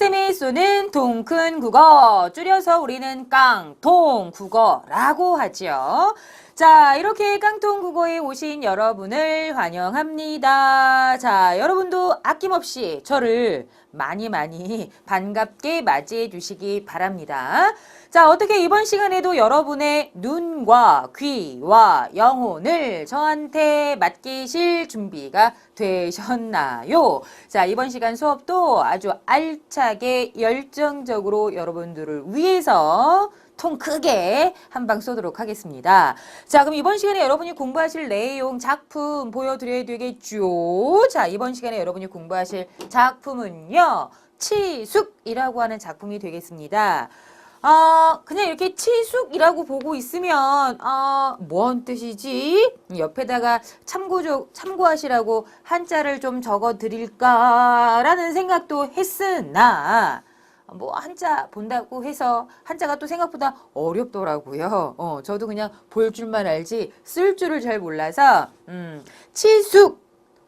쌤이 쏘는 통큰 국어, 줄여서 우리는 깡통 국어라고 하지요. 자, 이렇게 깡통 국어에 오신 여러분을 환영합니다. 자, 여러분도 아낌없이 저를 많이 반갑게 맞이해 주시기 바랍니다. 자, 어떻게 이번 시간에도 여러분의 눈과 귀와 영혼을 저한테 맡기실 준비가 되셨나요? 자, 이번 시간 수업도 아주 알차게 열정적으로 여러분들을 위해서 통 크게 한 방 쏘도록 하겠습니다. 자, 그럼 이번 시간에 여러분이 공부하실 내용 작품 보여드려야 되겠죠? 자, 이번 시간에 여러분이 공부하실 작품은요, 치숙이라고 하는 작품이 되겠습니다. 그냥 이렇게 치숙이라고 보고 있으면 뭔 뜻이지? 옆에다가 참고하시라고 한자를 좀 적어 드릴까라는 생각도 했으나 뭐 한자 본다고 해서 한자가 또 생각보다 어렵더라고요. 저도 그냥 볼 줄만 알지 쓸 줄을 잘 몰라서 치숙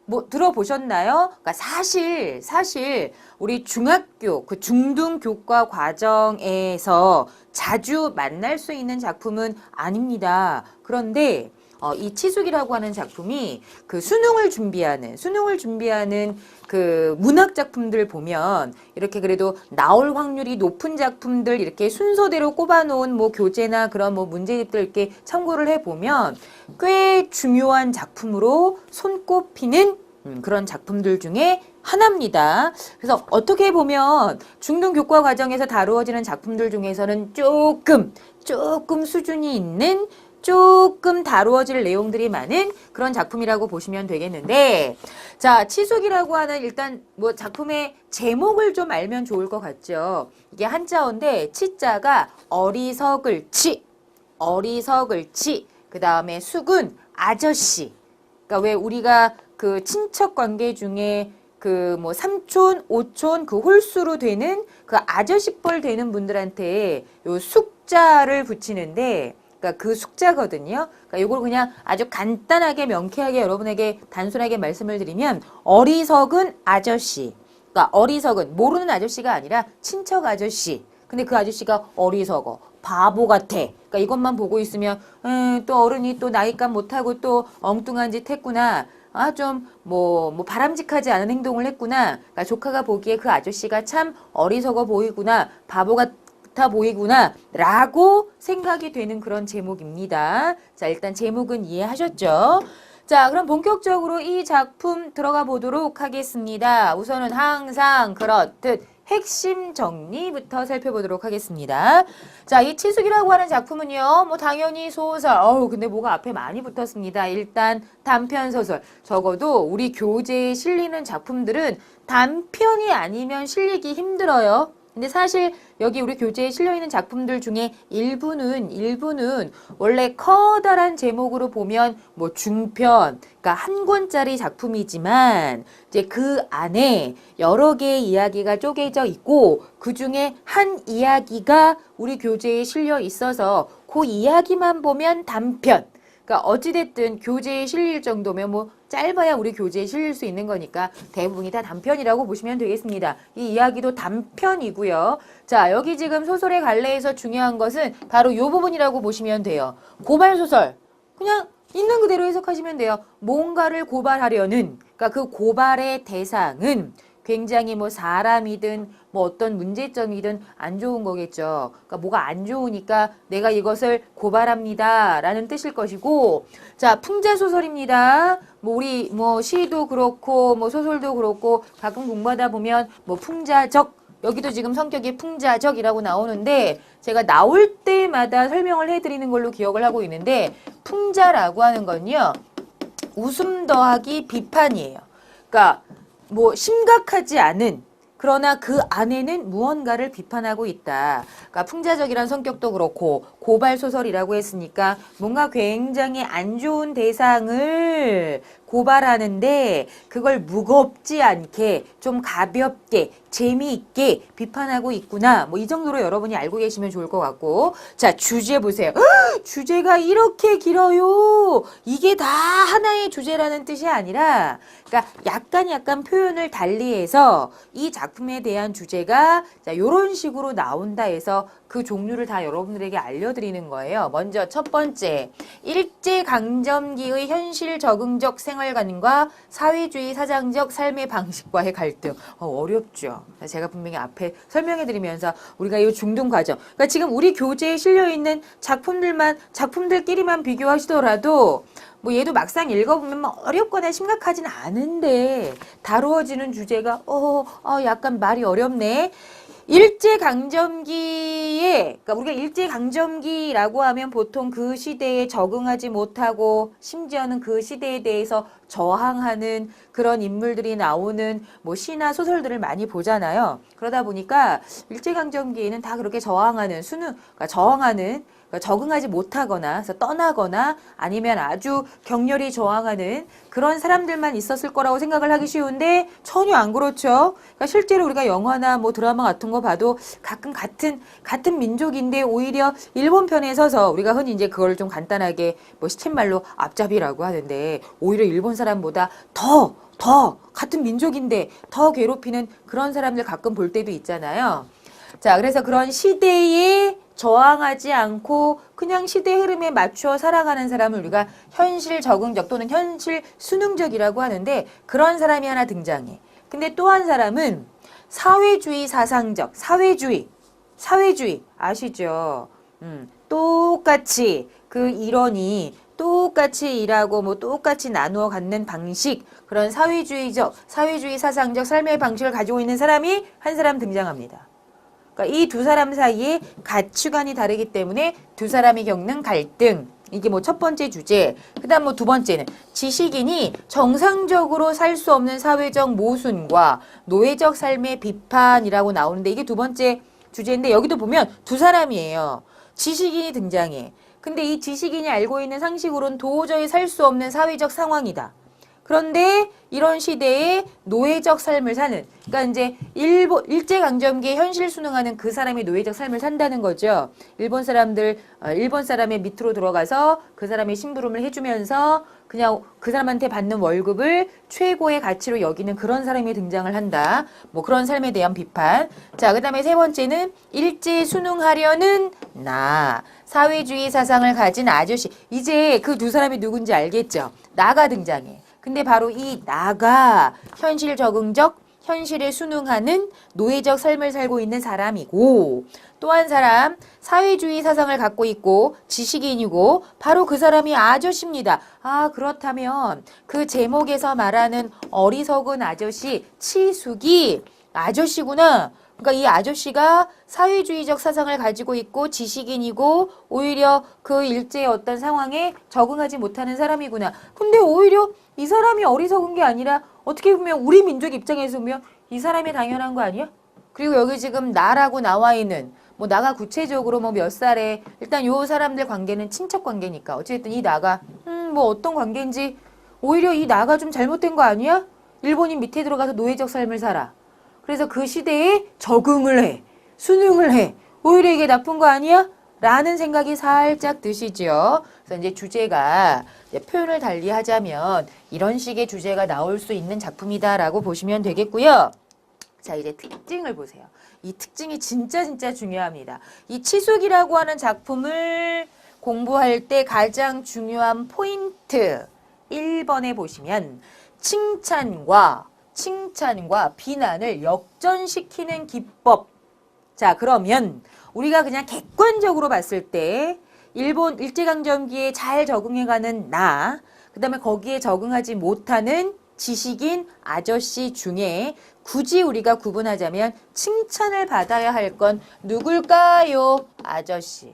뭐 들어보셨나요? 그러니까 사실 우리 중학교 그 중등 교과 과정에서 자주 만날 수 있는 작품은 아닙니다. 그런데 이 치숙이라고 하는 작품이 그 수능을 준비하는 그 문학 작품들 보면 이렇게 그래도 나올 확률이 높은 작품들 이렇게 순서대로 꼽아놓은 뭐 교재나 그런 뭐 문제집들 이렇게 참고를 해보면 꽤 중요한 작품으로 손꼽히는 그런 작품들 중에 하나입니다. 그래서 어떻게 보면 중등 교과 과정에서 다루어지는 작품들 중에서는 조금 수준이 있는 조금 다루어질 내용들이 많은 그런 작품이라고 보시면 되겠는데, 자, 치숙이라고 하는 일단 뭐 작품의 제목을 좀 알면 좋을 것 같죠. 이게 한자어인데 치자가 어리석을 치, 그 다음에 숙은 아저씨. 그러니까 왜 우리가 그 친척 관계 중에 그 뭐 삼촌, 오촌 그 홀수로 되는 그 아저씨뻘 되는 분들한테 요 숙자를 붙이는데 그러니까 그 숙자거든요. 그러니까 이걸 그냥 아주 간단하게 명쾌하게 여러분에게 단순하게 말씀을 드리면 어리석은 아저씨. 그러니까 어리석은 모르는 아저씨가 아니라 친척 아저씨. 근데 그 아저씨가 어리석어. 바보 같아. 그러니까 이것만 보고 있으면 또 어른이 또 나이값 못하고 또 엉뚱한 짓 했구나. 좀 뭐 바람직하지 않은 행동을 했구나. 그러니까 조카가 보기에 그 아저씨가 참 어리석어 보이구나. 바보 같아 보이구나 라고 생각이 되는 그런 제목입니다. 자, 일단 제목은 이해하셨죠? 자, 그럼 본격적으로 이 작품 들어가 보도록 하겠습니다. 우선은 항상 그렇듯 핵심 정리부터 살펴보도록 하겠습니다. 자, 이 치숙이라고 하는 작품은요, 뭐 당연히 소설, 근데 뭐가 앞에 많이 붙었습니다. 일단 단편소설. 적어도 우리 교재에 실리는 작품들은 단편이 아니면 실리기 힘들어요. 근데 사실 여기 우리 교재에 실려있는 작품들 중에 일부는 원래 커다란 제목으로 보면 뭐 중편, 그러니까 한 권짜리 작품이지만 이제 그 안에 여러 개의 이야기가 쪼개져 있고 그 중에 한 이야기가 우리 교재에 실려 있어서 그 이야기만 보면 단편. 그러니까 어찌됐든 교재에 실릴 정도면 뭐 짧아야 우리 교재에 실릴 수 있는 거니까 대부분이 다 단편이라고 보시면 되겠습니다. 이 이야기도 단편이고요. 자, 여기 지금 소설의 갈래에서 중요한 것은 바로 이 부분이라고 보시면 돼요. 고발소설. 그냥 있는 그대로 해석하시면 돼요. 뭔가를 고발하려는, 그러니까 그 고발의 대상은 굉장히 뭐 사람이든 뭐 어떤 문제점이든 안 좋은 거겠죠. 그러니까 뭐가 안 좋으니까 내가 이것을 고발합니다 라는 뜻일 것이고, 자, 풍자소설입니다. 뭐 우리 뭐 시도 그렇고 뭐 소설도 그렇고 가끔 공부하다 보면 뭐 풍자적, 여기도 지금 성격이 풍자적이라고 나오는데 제가 나올 때마다 설명을 해드리는 걸로 기억을 하고 있는데, 풍자라고 하는 건요, 웃음 더하기 비판이에요. 그러니까 뭐 심각하지 않은, 그러나 그 안에는 무언가를 비판하고 있다. 그러니까 풍자적이란 성격도 그렇고 고발 소설이라고 했으니까 뭔가 굉장히 안 좋은 대상을 고발하는데 그걸 무겁지 않게 좀 가볍게 재미있게 비판하고 있구나. 뭐 이 정도로 여러분이 알고 계시면 좋을 것 같고. 자, 주제 보세요. 주제가 이렇게 길어요. 이게 다 하나의 주제라는 뜻이 아니라 그러니까 약간 표현을 달리해서 이 작품에 대한 주제가 자, 요런 식으로 나온다 해서 그 종류를 다 여러분들에게 알려드리는 거예요. 먼저 첫 번째, 일제강점기의 현실 적응적 생활관과 사회주의 사상적 삶의 방식과의 갈등. 어렵죠. 제가 분명히 앞에 설명해드리면서 우리가 이 중등 과정, 그러니까 지금 우리 교재에 실려있는 작품들끼리만 비교하시더라도 뭐 얘도 막상 읽어보면 뭐 어렵거나 심각하진 않은데 다루어지는 주제가 약간 말이 어렵네. 일제강점기에, 그러니까 우리가 일제강점기라고 하면 보통 그 시대에 적응하지 못하고 심지어는 그 시대에 대해서 저항하는 그런 인물들이 나오는 뭐 시나 소설들을 많이 보잖아요. 그러다 보니까 일제강점기에는 다 그렇게 저항하는 그러니까 저항하는 적응하지 못하거나 그래서 떠나거나 아니면 아주 격렬히 저항하는 그런 사람들만 있었을 거라고 생각을 하기 쉬운데 전혀 안 그렇죠. 그러니까 실제로 우리가 영화나 뭐 드라마 같은 거 봐도 가끔 같은 민족인데 오히려 일본 편에 서서 우리가 흔히 이제 그걸 좀 간단하게 뭐 시쳇말로 앞잡이라고 하는데 오히려 일본 사람보다 더 같은 민족인데 더 괴롭히는 그런 사람들 가끔 볼 때도 있잖아요. 자, 그래서 그런 시대에 저항하지 않고 그냥 시대 흐름에 맞춰 살아가는 사람을 우리가 현실 적응적 또는 현실 순응적이라고 하는데 그런 사람이 하나 등장해. 근데 또 한 사람은 사회주의 사상적, 사회주의 아시죠? 똑같이 그 일원이 똑같이 일하고 뭐 똑같이 나누어 갖는 방식, 그런 사회주의 사상적 삶의 방식을 가지고 있는 사람이 한 사람 등장합니다. 그러니까 이 두 사람 사이에 가치관이 다르기 때문에 두 사람이 겪는 갈등. 이게 뭐 첫 번째 주제. 그 다음 뭐 두 번째는 지식인이 정상적으로 살 수 없는 사회적 모순과 노예적 삶의 비판이라고 나오는데 이게 두 번째 주제인데 여기도 보면 두 사람이에요. 지식인이 등장해. 근데 이 지식인이 알고 있는 상식으로는 도저히 살 수 없는 사회적 상황이다. 그런데 이런 시대에 노예적 삶을 사는, 그러니까 이제 일제강점기에 현실 순응하는 그 사람이 노예적 삶을 산다는 거죠. 일본 사람의 밑으로 들어가서 그 사람의 심부름을 해주면서 그냥 그 사람한테 받는 월급을 최고의 가치로 여기는 그런 사람이 등장을 한다. 뭐 그런 삶에 대한 비판. 자, 그 다음에 세 번째는 일제 순응하려는 나. 사회주의 사상을 가진 아저씨. 이제 그 두 사람이 누군지 알겠죠? 나가 등장해. 근데 바로 이 나가 현실 적응적, 현실에 순응하는 노예적 삶을 살고 있는 사람이고 또 한 사람 사회주의 사상을 갖고 있고 지식인이고 바로 그 사람이 아저씨입니다. 아, 그렇다면 그 제목에서 말하는 어리석은 아저씨 치숙이 아저씨구나. 그러니까 이 아저씨가 사회주의적 사상을 가지고 있고 지식인이고 오히려 그 일제의 어떤 상황에 적응하지 못하는 사람이구나. 근데 오히려 이 사람이 어리석은 게 아니라 어떻게 보면 우리 민족 입장에서 보면 이 사람이 당연한 거 아니야? 그리고 여기 지금 나라고 나와 있는 뭐 나가 구체적으로 뭐 몇 살에 일단 요 사람들 관계는 친척 관계니까 어쨌든 이 나가 뭐 어떤 관계인지 오히려 이 나가 좀 잘못된 거 아니야? 일본인 밑에 들어가서 노예적 삶을 살아. 그래서 그 시대에 적응을 해. 순응을 해. 오히려 이게 나쁜 거 아니야? 라는 생각이 살짝 드시죠. 그래서 이제 주제가 이제 표현을 달리 하자면 이런 식의 주제가 나올 수 있는 작품이다라고 보시면 되겠고요. 자, 이제 특징을 보세요. 이 특징이 진짜 중요합니다. 이 치숙이라고 하는 작품을 공부할 때 가장 중요한 포인트 1번에 보시면 칭찬과 비난을 역전시키는 기법. 자, 그러면 우리가 그냥 객관적으로 봤을 때 일본 일제강점기에 잘 적응해가는 나, 그 다음에 거기에 적응하지 못하는 지식인 아저씨 중에 굳이 우리가 구분하자면 칭찬을 받아야 할 건 누굴까요? 아저씨.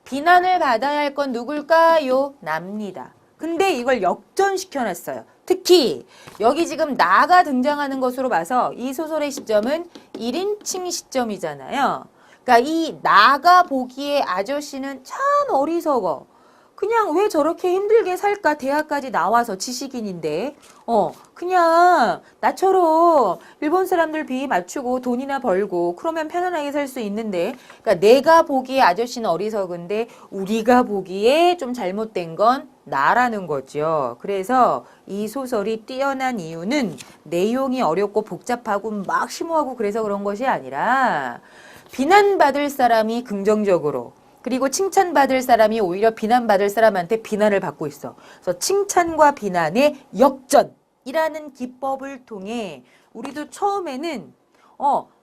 비난을 받아야 할 건 누굴까요? 납니다. 근데 이걸 역전시켜놨어요. 특히 여기 지금 나가 등장하는 것으로 봐서 이 소설의 시점은 1인칭 시점이잖아요. 그러니까 이 나가 보기에 아저씨는 참 어리석어. 그냥 왜 저렇게 힘들게 살까? 대학까지 나와서 지식인인데. 그냥 나처럼 일본 사람들 비위 맞추고 돈이나 벌고 그러면 편안하게 살 수 있는데. 그러니까 내가 보기에 아저씨는 어리석은데 우리가 보기에 좀 잘못된 건 나라는 거죠. 그래서 이 소설이 뛰어난 이유는 내용이 어렵고 복잡하고 막 심오하고 그래서 그런 것이 아니라 비난받을 사람이 긍정적으로 그리고 칭찬받을 사람이 오히려 비난받을 사람한테 비난을 받고 있어. 그래서 칭찬과 비난의 역전이라는 기법을 통해 우리도 처음에는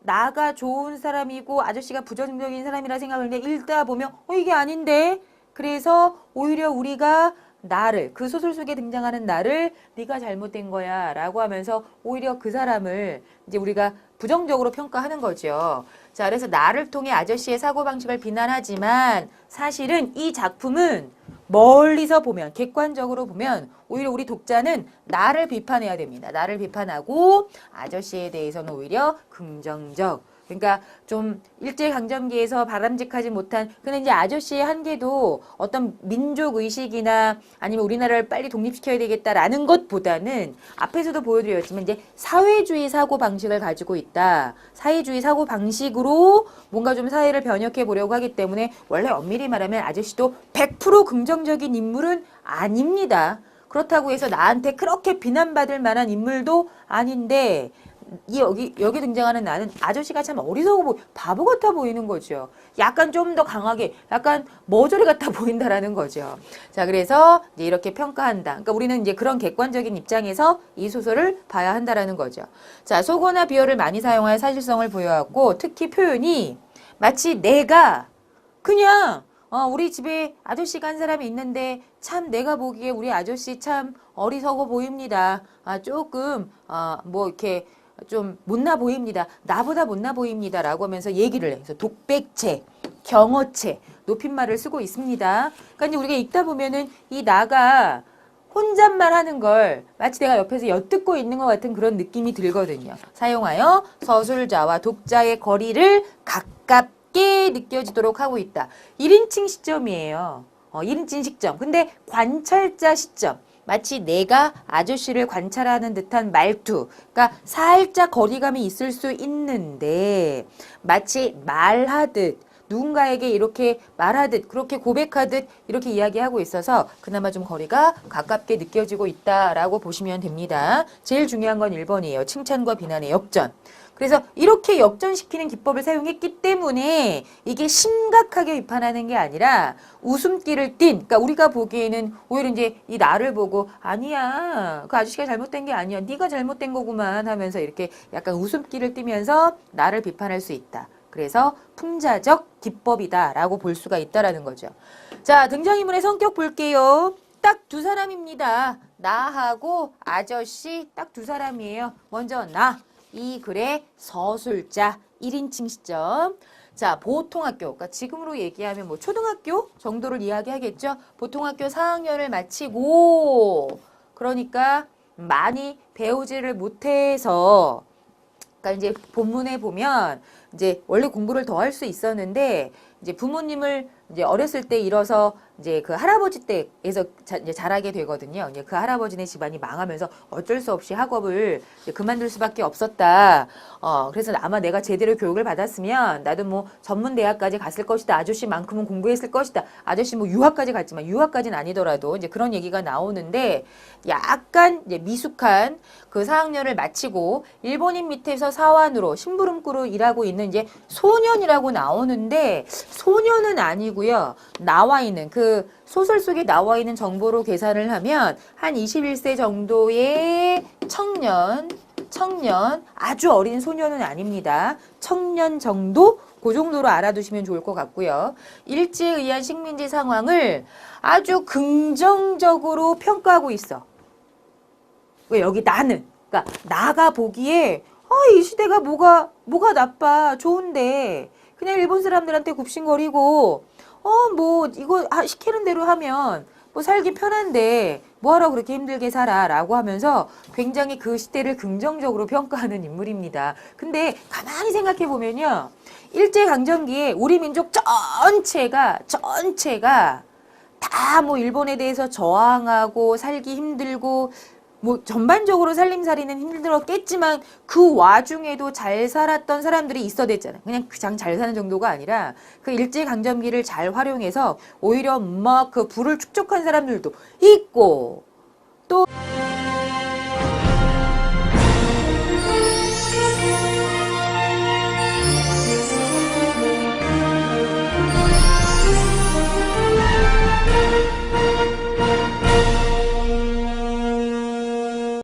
나가 좋은 사람이고 아저씨가 부정적인 사람이라 생각하는데 읽다 보면 이게 아닌데. 그래서 오히려 우리가 나를 그 소설 속에 등장하는 나를 네가 잘못된 거야 라고 하면서 오히려 그 사람을 이제 우리가 부정적으로 평가하는 거죠. 자, 그래서 나를 통해 아저씨의 사고방식을 비난하지만 사실은 이 작품은 멀리서 보면 객관적으로 보면 오히려 우리 독자는 나를 비판해야 됩니다. 나를 비판하고 아저씨에 대해서는 오히려 긍정적. 그러니까 좀 일제강점기에서 바람직하지 못한 근데 이제 아저씨의 한계도 어떤 민족 의식이나 아니면 우리나라를 빨리 독립시켜야 되겠다라는 것보다는 앞에서도 보여드렸지만 이제 사회주의 사고 방식을 가지고 있다. 사회주의 사고 방식으로 뭔가 좀 사회를 변혁해 보려고 하기 때문에 원래 엄밀히 말하면 아저씨도 100% 긍정적인 인물은 아닙니다. 그렇다고 해서 나한테 그렇게 비난받을 만한 인물도 아닌데 여기 등장하는 나는 아저씨가 참 어리석어 바보 같아 보이는 거죠. 약간 좀 더 강하게, 약간 머저리 같아 보인다라는 거죠. 자, 그래서 이제 이렇게 평가한다. 그러니까 우리는 이제 그런 객관적인 입장에서 이 소설을 봐야 한다라는 거죠. 자, 속어나 비어를 많이 사용하여 사실성을 부여하고 특히 표현이 마치 내가 그냥 우리 집에 아저씨가 한 사람이 있는데 참 내가 보기에 우리 아저씨 참 어리석어 보입니다. 조금 뭐 이렇게 좀 못나 보입니다. 나보다 못나 보입니다. 라고 하면서 얘기를 해. 그래서 독백체, 경어체, 높임말을 쓰고 있습니다. 그러니까 이제 우리가 읽다 보면은 이 나가 혼잣말 하는 걸 마치 내가 옆에서 엿듣고 있는 것 같은 그런 느낌이 들거든요. 사용하여 서술자와 독자의 거리를 가깝게 느껴지도록 하고 있다. 1인칭 시점이에요. 1인칭 시점. 근데 관찰자 시점. 마치 내가 아저씨를 관찰하는 듯한 말투. 그러니까 살짝 거리감이 있을 수 있는데 마치 말하듯 누군가에게 이렇게 말하듯 그렇게 고백하듯 이렇게 이야기하고 있어서 그나마 좀 거리가 가깝게 느껴지고 있다라고 보시면 됩니다. 제일 중요한 건 1번이에요. 칭찬과 비난의 역전. 그래서 이렇게 역전시키는 기법을 사용했기 때문에 이게 심각하게 비판하는 게 아니라 웃음기를 띤, 그러니까 우리가 보기에는 오히려 이제 이 나를 보고 아니야, 그 아저씨가 잘못된 게 아니야, 네가 잘못된 거구만 하면서 이렇게 약간 웃음기를 띠면서 나를 비판할 수 있다. 그래서 풍자적 기법이다라고 볼 수가 있다라는 거죠. 자, 등장인물의 성격 볼게요. 딱 두 사람입니다. 나하고 아저씨 딱 두 사람이에요. 먼저 나. 이 글의 서술자 1인칭 시점. 자, 보통학교. 그러니까 지금으로 얘기하면 뭐 초등학교 정도를 이야기하겠죠. 보통학교 4학년을 마치고 그러니까 많이 배우지를 못해서 그러니까 이제 본문에 보면 이제 원래 공부를 더 할 수 있었는데 이제 부모님을 이제 어렸을 때 잃어서 이제 그 할아버지 댁에서 이제 자라게 되거든요. 이제 그 할아버지네 집안이 망하면서 어쩔 수 없이 학업을 이제 그만둘 수밖에 없었다. 그래서 아마 내가 제대로 교육을 받았으면 나도 뭐 전문 대학까지 갔을 것이다. 아저씨만큼은 공부했을 것이다. 아저씨 뭐 유학까지 갔지만 유학까지는 아니더라도 이제 그런 얘기가 나오는데 약간 이제 미숙한 그 4학년을 마치고 일본인 밑에서 사환으로 심부름꾼으로 일하고 있는 이제 소년이라고 나오는데 소년은 아니고요. 나와 있는 그 소설 속에 나와 있는 정보로 계산을 하면 한 21세 정도의 청년 아주 어린 소년은 아닙니다. 청년 정도 그 정도로 알아두시면 좋을 것 같고요. 일제에 의한 식민지 상황을 아주 긍정적으로 평가하고 있어. 왜 여기 나는 그러니까 나가 보기에 이 시대가 뭐가 나빠 좋은데 그냥 일본 사람들한테 굽신거리고 뭐 이거 시키는 대로 하면 뭐 살기 편한데 뭐하러 그렇게 힘들게 살아라고 하면서 굉장히 그 시대를 긍정적으로 평가하는 인물입니다. 근데 가만히 생각해 보면요. 일제강점기에 우리 민족 전체가 다 뭐 일본에 대해서 저항하고 살기 힘들고 뭐 전반적으로 살림살이는 힘들었겠지만 그 와중에도 잘 살았던 사람들이 있어댔잖아요. 그냥 그냥 잘 사는 정도가 아니라 그 일제강점기를 잘 활용해서 오히려 막 그 부를 축적한 사람들도 있고 또